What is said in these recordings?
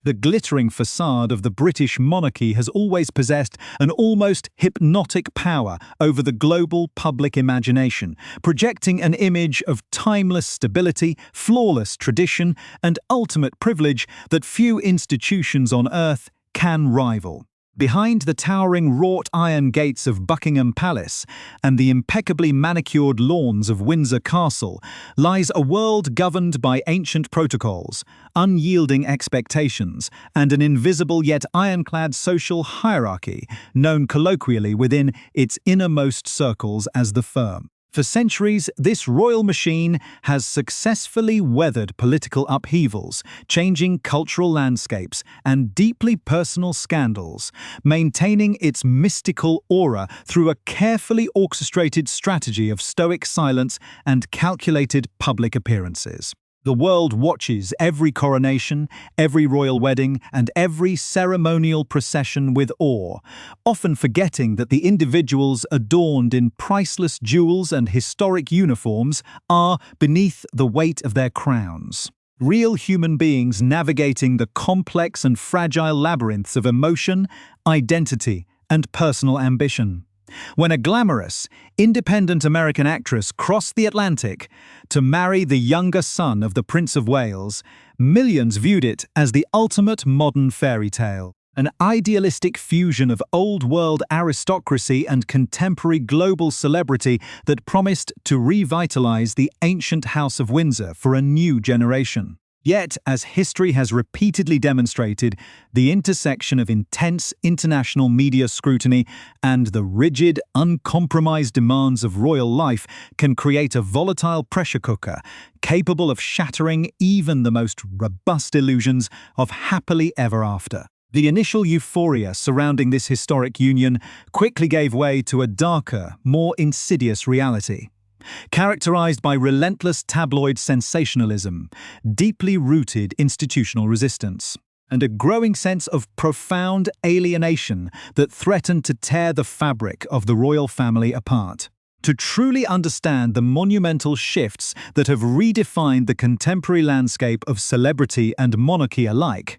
The glittering facade of the British monarchy has always possessed an almost hypnotic power over the global public imagination, projecting an image of timeless stability, flawless tradition, and ultimate privilege that few institutions on earth can rival. Behind the towering wrought iron gates of Buckingham Palace and the impeccably manicured lawns of Windsor Castle lies a world governed by ancient protocols, unyielding expectations, and an invisible yet ironclad social hierarchy known colloquially within its innermost circles as the firm. For centuries, this royal machine has successfully weathered political upheavals, changing cultural landscapes, and deeply personal scandals, maintaining its mystical aura through a carefully orchestrated strategy of stoic silence and calculated public appearances. The world watches every coronation, every royal wedding, and every ceremonial procession with awe, often forgetting that the individuals adorned in priceless jewels and historic uniforms are beneath the weight of their crowns. Real human beings navigating the complex and fragile labyrinths of emotion, identity, and personal ambition. When a glamorous, independent American actress crossed the Atlantic to marry the younger son of the Prince of Wales, millions viewed it as the ultimate modern fairy tale, an idealistic fusion of old-world aristocracy and contemporary global celebrity that promised to revitalize the ancient House of Windsor for a new generation. Yet, as history has repeatedly demonstrated, the intersection of intense international media scrutiny and the rigid, uncompromised demands of royal life can create a volatile pressure cooker, capable of shattering even the most robust illusions of happily ever after. The initial euphoria surrounding this historic union quickly gave way to a darker, more insidious reality. Characterized by relentless tabloid sensationalism, deeply rooted institutional resistance, and a growing sense of profound alienation that threatened to tear the fabric of the royal family apart. To truly understand the monumental shifts that have redefined the contemporary landscape of celebrity and monarchy alike,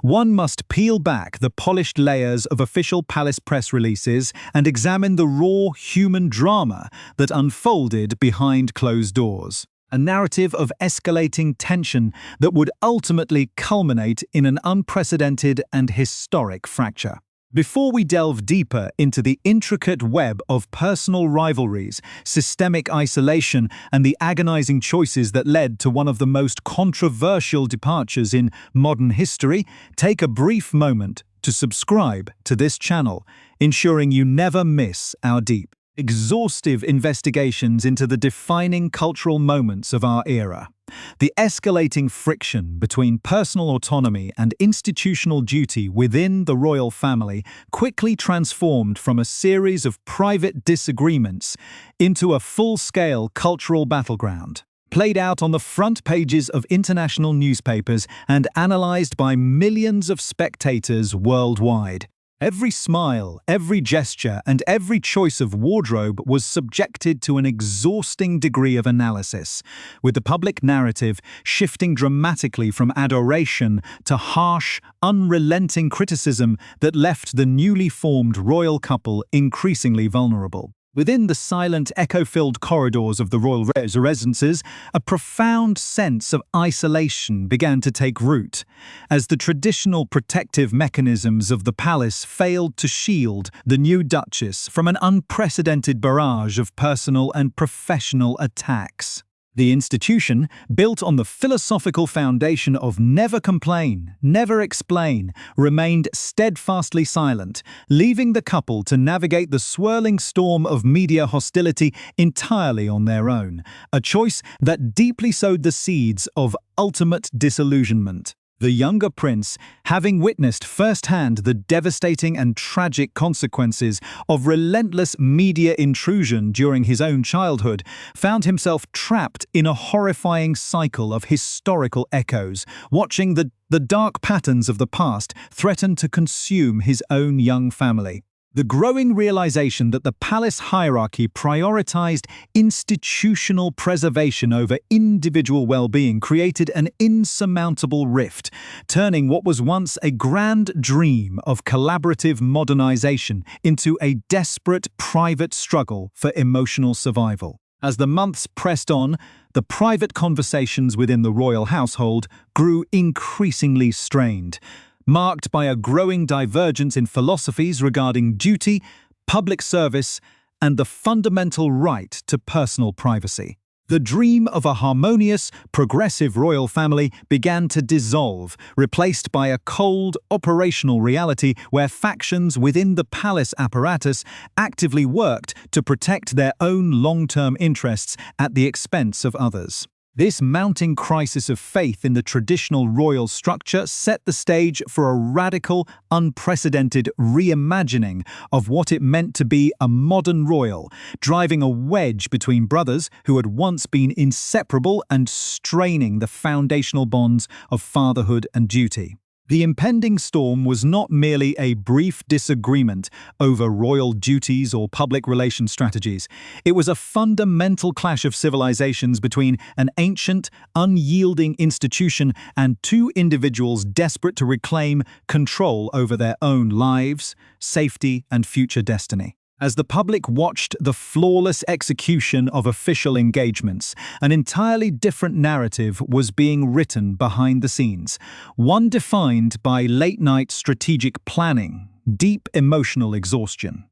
one must peel back the polished layers of official palace press releases and examine the raw human drama that unfolded behind closed doors. A narrative of escalating tension that would ultimately culminate in an unprecedented and historic fracture. Before we delve deeper into the intricate web of personal rivalries, systemic isolation, and the agonizing choices that led to one of the most controversial departures in modern history, take a brief moment to subscribe to this channel, ensuring you never miss our deep, exhaustive investigations into the defining cultural moments of our era. The escalating friction between personal autonomy and institutional duty within the royal family quickly transformed from a series of private disagreements into a full-scale cultural battleground, played out on the front pages of international newspapers and analyzed by millions of spectators worldwide. Every smile, every gesture, and every choice of wardrobe was subjected to an exhausting degree of analysis, with the public narrative shifting dramatically from adoration to harsh, unrelenting criticism that left the newly formed royal couple increasingly vulnerable. Within the silent, echo-filled corridors of the royal residences, a profound sense of isolation began to take root, as the traditional protective mechanisms of the palace failed to shield the new Duchess from an unprecedented barrage of personal and professional attacks. The institution, built on the philosophical foundation of never complain, never explain, remained steadfastly silent, leaving the couple to navigate the swirling storm of media hostility entirely on their own, a choice that deeply sowed the seeds of ultimate disillusionment. The younger prince, having witnessed firsthand the devastating and tragic consequences of relentless media intrusion during his own childhood, found himself trapped in a horrifying cycle of historical echoes, watching the dark patterns of the past threaten to consume his own young family. The growing realization that the palace hierarchy prioritized institutional preservation over individual well-being created an insurmountable rift, turning what was once a grand dream of collaborative modernization into a desperate private struggle for emotional survival. As the months pressed on, the private conversations within the royal household grew increasingly strained, marked by a growing divergence in philosophies regarding duty, public service, and the fundamental right to personal privacy. The dream of a harmonious, progressive royal family began to dissolve, replaced by a cold, operational reality where factions within the palace apparatus actively worked to protect their own long-term interests at the expense of others. This mounting crisis of faith in the traditional royal structure set the stage for a radical, unprecedented reimagining of what it meant to be a modern royal, driving a wedge between brothers who had once been inseparable and straining the foundational bonds of fatherhood and duty. The impending storm was not merely a brief disagreement over royal duties or public relations strategies. It was a fundamental clash of civilizations between an ancient, unyielding institution and two individuals desperate to reclaim control over their own lives, safety, and future destiny. As the public watched the flawless execution of official engagements, an entirely different narrative was being written behind the scenes, one defined by late-night strategic planning, deep emotional exhaustion,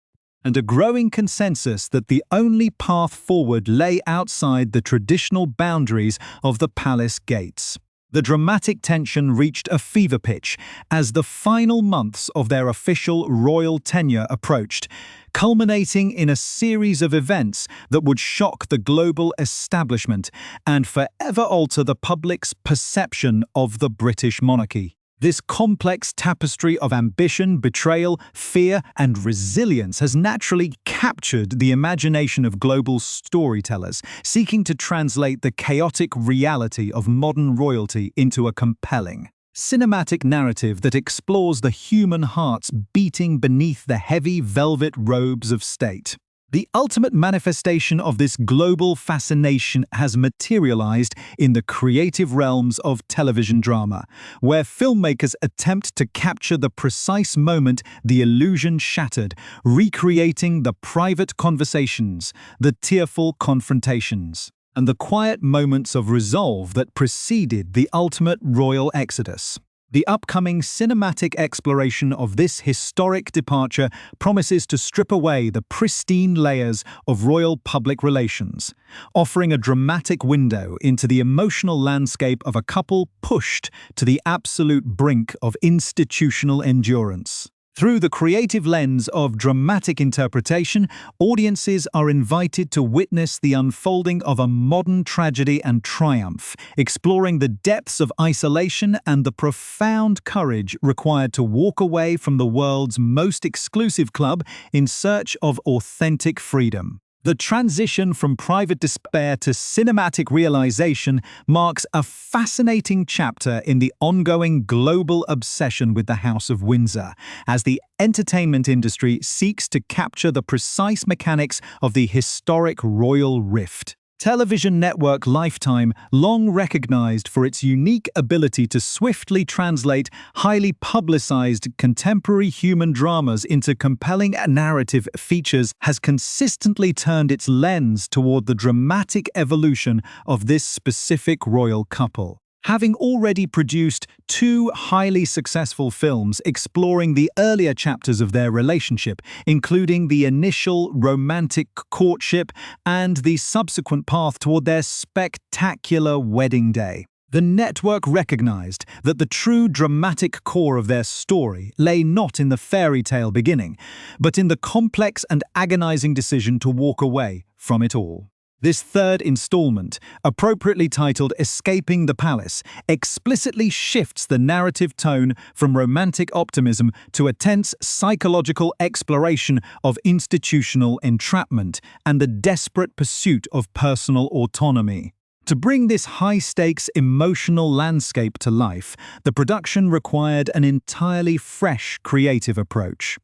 and a growing consensus that the only path forward lay outside the traditional boundaries of the palace gates. The dramatic tension reached a fever pitch as the final months of their official royal tenure approached, culminating in a series of events that would shock the global establishment and forever alter the public's perception of the British monarchy. This complex tapestry of ambition, betrayal, fear, and resilience has naturally captured the imagination of global storytellers, seeking to translate the chaotic reality of modern royalty into a compelling, cinematic narrative that explores the human hearts beating beneath the heavy velvet robes of state. The ultimate manifestation of this global fascination has materialized in the creative realms of television drama, where filmmakers attempt to capture the precise moment the illusion shattered, recreating the private conversations, the tearful confrontations, and the quiet moments of resolve that preceded the ultimate royal exodus. The upcoming cinematic exploration of this historic departure promises to strip away the pristine layers of royal public relations, offering a dramatic window into the emotional landscape of a couple pushed to the absolute brink of institutional endurance. Through the creative lens of dramatic interpretation, audiences are invited to witness the unfolding of a modern tragedy and triumph, exploring the depths of isolation and the profound courage required to walk away from the world's most exclusive club in search of authentic freedom. The transition from private despair to cinematic realization marks a fascinating chapter in the ongoing global obsession with the House of Windsor, as the entertainment industry seeks to capture the precise mechanics of the historic royal rift. Television network Lifetime, long recognized for its unique ability to swiftly translate highly publicized contemporary human dramas into compelling narrative features, has consistently turned its lens toward the dramatic evolution of this specific royal couple. Having already produced two highly successful films exploring the earlier chapters of their relationship, including the initial romantic courtship and the subsequent path toward their spectacular wedding day, the network recognized that the true dramatic core of their story lay not in the fairy tale beginning, but in the complex and agonizing decision to walk away from it all. This third installment, appropriately titled Escaping the Palace, explicitly shifts the narrative tone from romantic optimism to a tense psychological exploration of institutional entrapment and the desperate pursuit of personal autonomy. To bring this high-stakes emotional landscape to life, the production required an entirely fresh creative approach.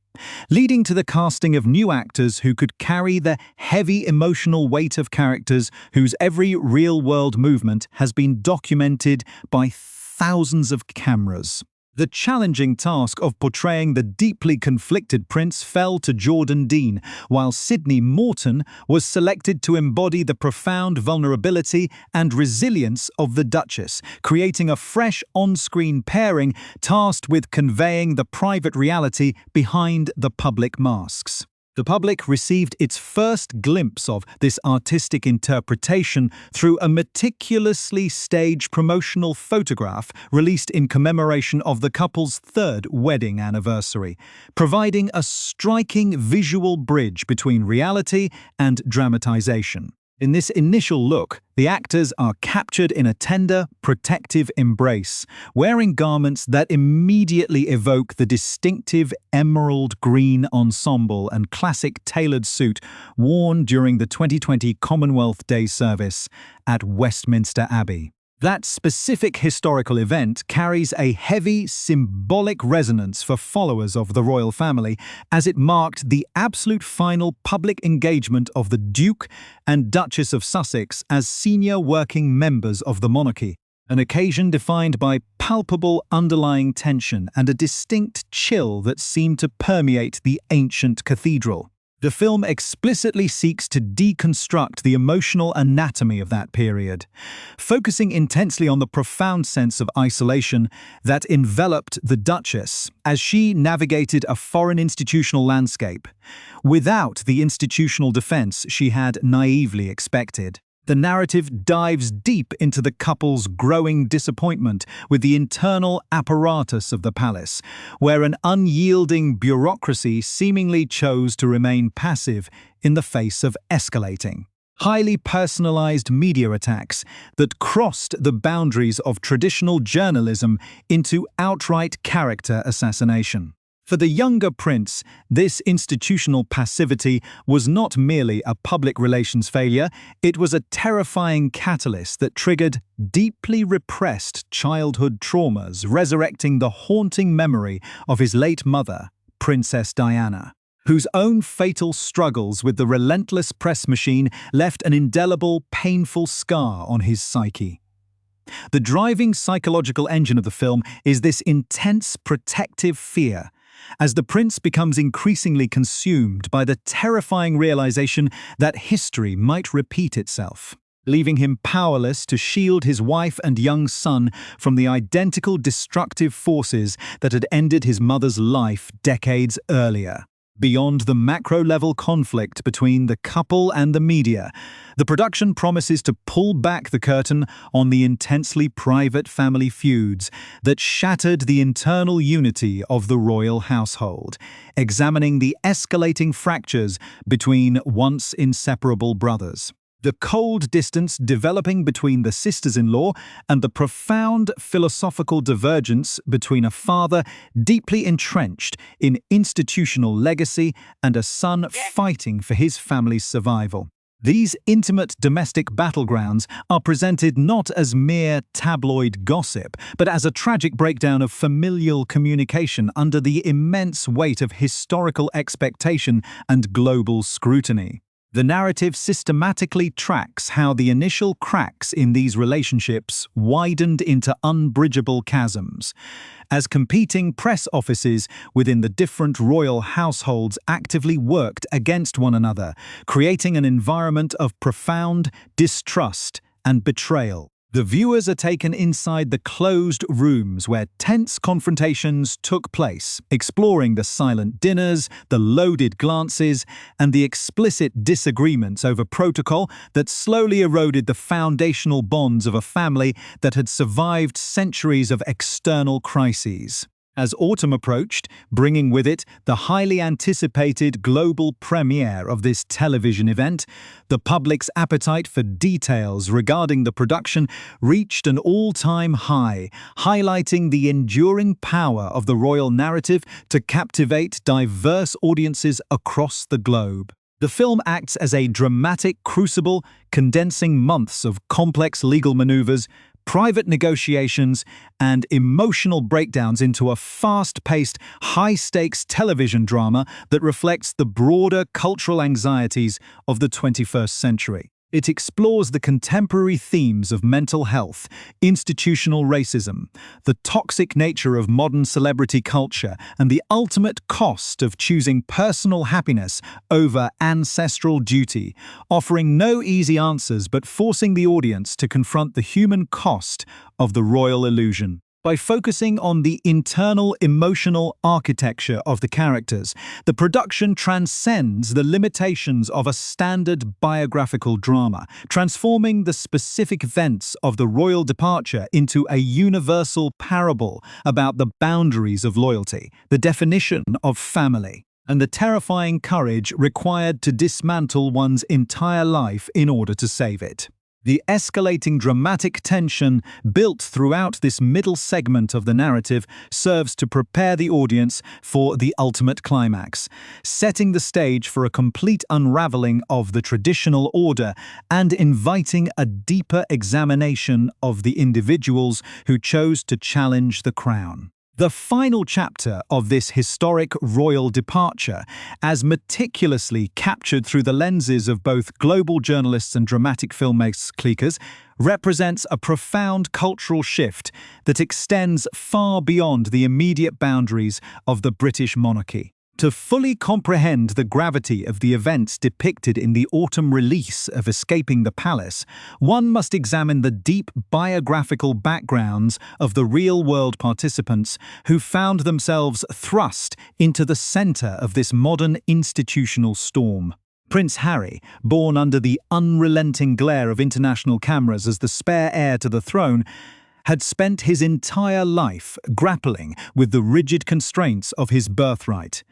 leading to the casting of new actors who could carry the heavy emotional weight of characters whose every real-world movement has been documented by thousands of cameras. The challenging task of portraying the deeply conflicted prince fell to Jordan Dean, while Sidney Morton was selected to embody the profound vulnerability and resilience of the Duchess, creating a fresh on-screen pairing tasked with conveying the private reality behind the public masks. The public received its first glimpse of this artistic interpretation through a meticulously staged promotional photograph released in commemoration of the couple's third wedding anniversary, providing a striking visual bridge between reality and dramatization. In this initial look, the actors are captured in a tender, protective embrace, wearing garments that immediately evoke the distinctive emerald green ensemble and classic tailored suit worn during the 2020 Commonwealth Day service at Westminster Abbey. That specific historical event carries a heavy symbolic resonance for followers of the royal family, as it marked the absolute final public engagement of the Duke and Duchess of Sussex as senior working members of the monarchy, an occasion defined by palpable underlying tension and a distinct chill that seemed to permeate the ancient cathedral. The film explicitly seeks to deconstruct the emotional anatomy of that period, focusing intensely on the profound sense of isolation that enveloped the Duchess as she navigated a foreign institutional landscape, without the institutional defense she had naively expected. The narrative dives deep into the couple's growing disappointment with the internal apparatus of the palace, where an unyielding bureaucracy seemingly chose to remain passive in the face of escalating, highly personalized media attacks that crossed the boundaries of traditional journalism into outright character assassination. For the younger prince, this institutional passivity was not merely a public relations failure, it was a terrifying catalyst that triggered deeply repressed childhood traumas, resurrecting the haunting memory of his late mother, Princess Diana, whose own fatal struggles with the relentless press machine left an indelible, painful scar on his psyche. The driving psychological engine of the film is this intense protective fear, as the prince becomes increasingly consumed by the terrifying realization that history might repeat itself, leaving him powerless to shield his wife and young son from the identical destructive forces that had ended his mother's life decades earlier. Beyond the macro-level conflict between the couple and the media, the production promises to pull back the curtain on the intensely private family feuds that shattered the internal unity of the royal household, examining the escalating fractures between once inseparable brothers, the cold distance developing between the sisters-in-law, and the profound philosophical divergence between a father deeply entrenched in institutional legacy and a son fighting for his family's survival. These intimate domestic battlegrounds are presented not as mere tabloid gossip, but as a tragic breakdown of familial communication under the immense weight of historical expectation and global scrutiny. The narrative systematically tracks how the initial cracks in these relationships widened into unbridgeable chasms, as competing press offices within the different royal households actively worked against one another, creating an environment of profound distrust and betrayal. The viewers are taken inside the closed rooms where tense confrontations took place, exploring the silent dinners, the loaded glances, and the explicit disagreements over protocol that slowly eroded the foundational bonds of a family that had survived centuries of external crises. As autumn approached, bringing with it the highly anticipated global premiere of this television event, the public's appetite for details regarding the production reached an all-time high, highlighting the enduring power of the royal narrative to captivate diverse audiences across the globe. The film acts as a dramatic crucible, condensing months of complex legal maneuvers, private negotiations, and emotional breakdowns into a fast-paced, high-stakes television drama that reflects the broader cultural anxieties of the 21st century. It explores the contemporary themes of mental health, institutional racism, the toxic nature of modern celebrity culture, and the ultimate cost of choosing personal happiness over ancestral duty, offering no easy answers but forcing the audience to confront the human cost of the royal illusion. By focusing on the internal emotional architecture of the characters, the production transcends the limitations of a standard biographical drama, transforming the specific events of the royal departure into a universal parable about the boundaries of loyalty, the definition of family, and the terrifying courage required to dismantle one's entire life in order to save it. The escalating dramatic tension built throughout this middle segment of the narrative serves to prepare the audience for the ultimate climax, setting the stage for a complete unraveling of the traditional order and inviting a deeper examination of the individuals who chose to challenge the crown. The final chapter of this historic royal departure, as meticulously captured through the lenses of both global journalists and dramatic filmmakers, represents a profound cultural shift that extends far beyond the immediate boundaries of the British monarchy. To fully comprehend the gravity of the events depicted in the autumn release of Escaping the Palace, one must examine the deep biographical backgrounds of the real-world participants who found themselves thrust into the center of this modern institutional storm. Prince Harry, born under the unrelenting glare of international cameras as the spare heir to the throne, had spent his entire life grappling with the rigid constraints of his birthright.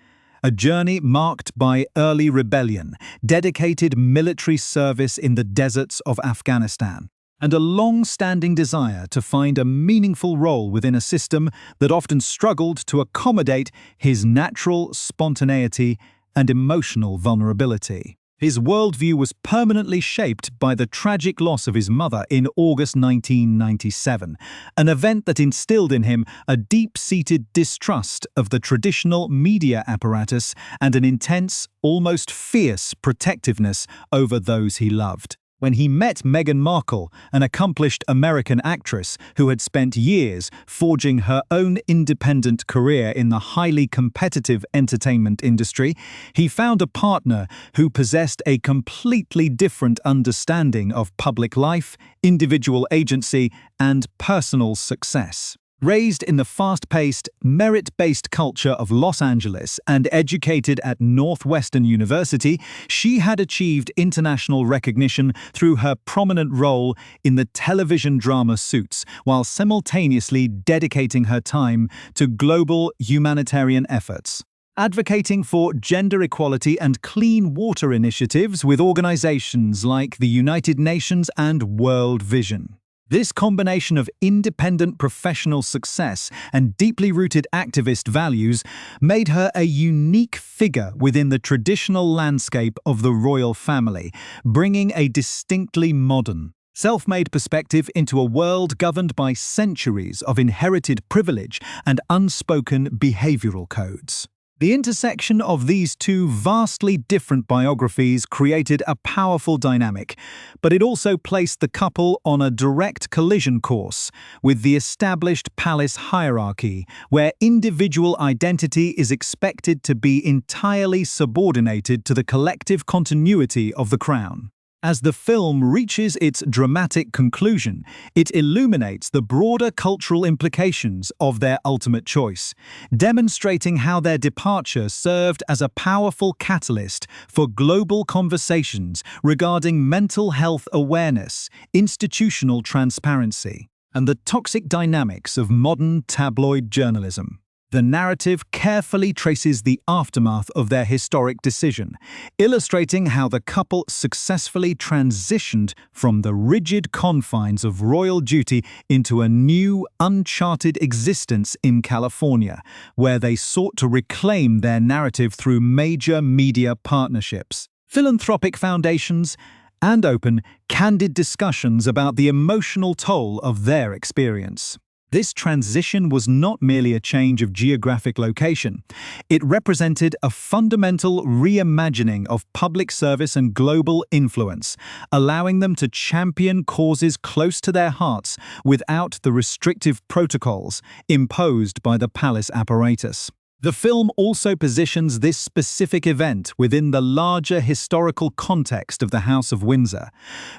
A journey marked by early rebellion, dedicated military service in the deserts of Afghanistan, and a long-standing desire to find a meaningful role within a system that often struggled to accommodate his natural spontaneity and emotional vulnerability. His worldview was permanently shaped by the tragic loss of his mother in August 1997, an event that instilled in him a deep-seated distrust of the traditional media apparatus and an intense, almost fierce protectiveness over those he loved. When he met Meghan Markle, an accomplished American actress who had spent years forging her own independent career in the highly competitive entertainment industry, he found a partner who possessed a completely different understanding of public life, individual agency, and personal success. Raised in the fast-paced, merit-based culture of Los Angeles and educated at Northwestern University, she had achieved international recognition through her prominent role in the television drama Suits, while simultaneously dedicating her time to global humanitarian efforts, advocating for gender equality and clean water initiatives with organizations like the United Nations and World Vision. This combination of independent professional success and deeply rooted activist values made her a unique figure within the traditional landscape of the royal family, bringing a distinctly modern, self-made perspective into a world governed by centuries of inherited privilege and unspoken behavioral codes. The intersection of these two vastly different biographies created a powerful dynamic, but it also placed the couple on a direct collision course with the established palace hierarchy, where individual identity is expected to be entirely subordinated to the collective continuity of the crown. As the film reaches its dramatic conclusion, it illuminates the broader cultural implications of their ultimate choice, demonstrating how their departure served as a powerful catalyst for global conversations regarding mental health awareness, institutional transparency, and the toxic dynamics of modern tabloid journalism. The narrative carefully traces the aftermath of their historic decision, illustrating how the couple successfully transitioned from the rigid confines of royal duty into a new, uncharted existence in California, where they sought to reclaim their narrative through major media partnerships, philanthropic foundations, and open, candid discussions about the emotional toll of their experience. This transition was not merely a change of geographic location. It represented a fundamental reimagining of public service and global influence, allowing them to champion causes close to their hearts without the restrictive protocols imposed by the palace apparatus. The film also positions this specific event within the larger historical context of the House of Windsor,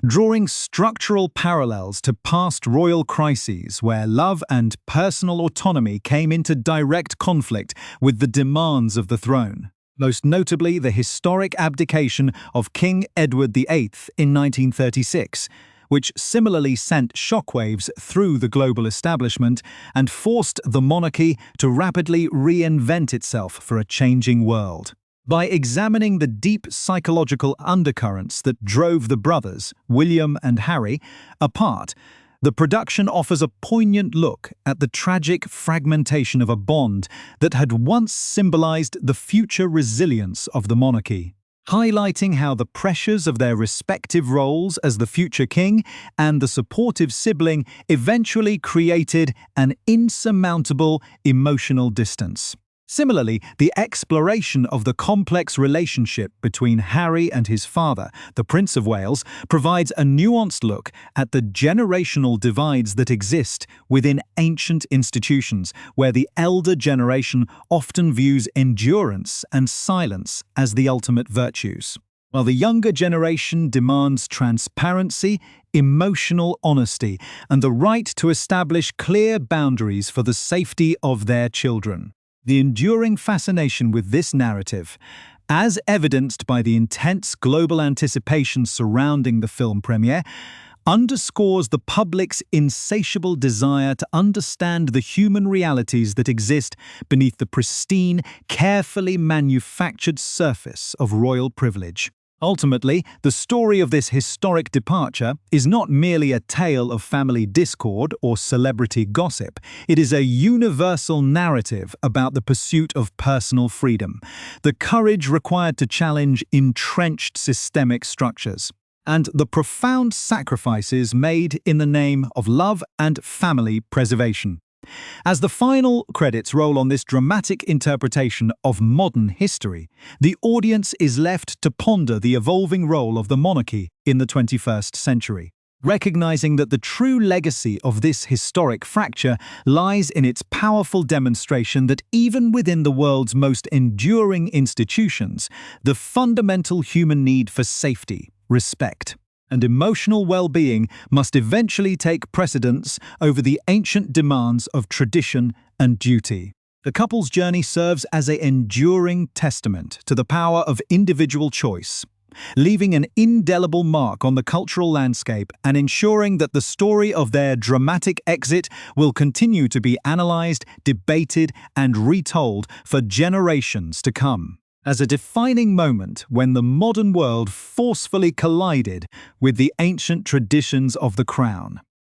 drawing structural parallels to past royal crises where love and personal autonomy came into direct conflict with the demands of the throne. Most notably, the historic abdication of King Edward VIII in 1936, which similarly sent shockwaves through the global establishment and forced the monarchy to rapidly reinvent itself for a changing world. By examining the deep psychological undercurrents that drove the brothers, William and Harry, apart, the production offers a poignant look at the tragic fragmentation of a bond that had once symbolized the future resilience of the monarchy, highlighting how the pressures of their respective roles as the future king and the supportive sibling eventually created an insurmountable emotional distance. Similarly, the exploration of the complex relationship between Harry and his father, the Prince of Wales, provides a nuanced look at the generational divides that exist within ancient institutions, where the elder generation often views endurance and silence as the ultimate virtues, while the younger generation demands transparency, emotional honesty, and the right to establish clear boundaries for the safety of their children. The enduring fascination with this narrative, as evidenced by the intense global anticipation surrounding the film premiere, underscores the public's insatiable desire to understand the human realities that exist beneath the pristine, carefully manufactured surface of royal privilege. Ultimately, the story of this historic departure is not merely a tale of family discord or celebrity gossip. It is a universal narrative about the pursuit of personal freedom, the courage required to challenge entrenched systemic structures, and the profound sacrifices made in the name of love and family preservation. As the final credits roll on this dramatic interpretation of modern history, the audience is left to ponder the evolving role of the monarchy in the 21st century, recognizing that the true legacy of this historic fracture lies in its powerful demonstration that even within the world's most enduring institutions, the fundamental human need for safety, respect, and emotional well-being must eventually take precedence over the ancient demands of tradition and duty. The couple's journey serves as an enduring testament to the power of individual choice, leaving an indelible mark on the cultural landscape and ensuring that the story of their dramatic exit will continue to be analyzed, debated, and retold for generations to come, as a defining moment when the modern world forcefully collided with the ancient traditions of the crown.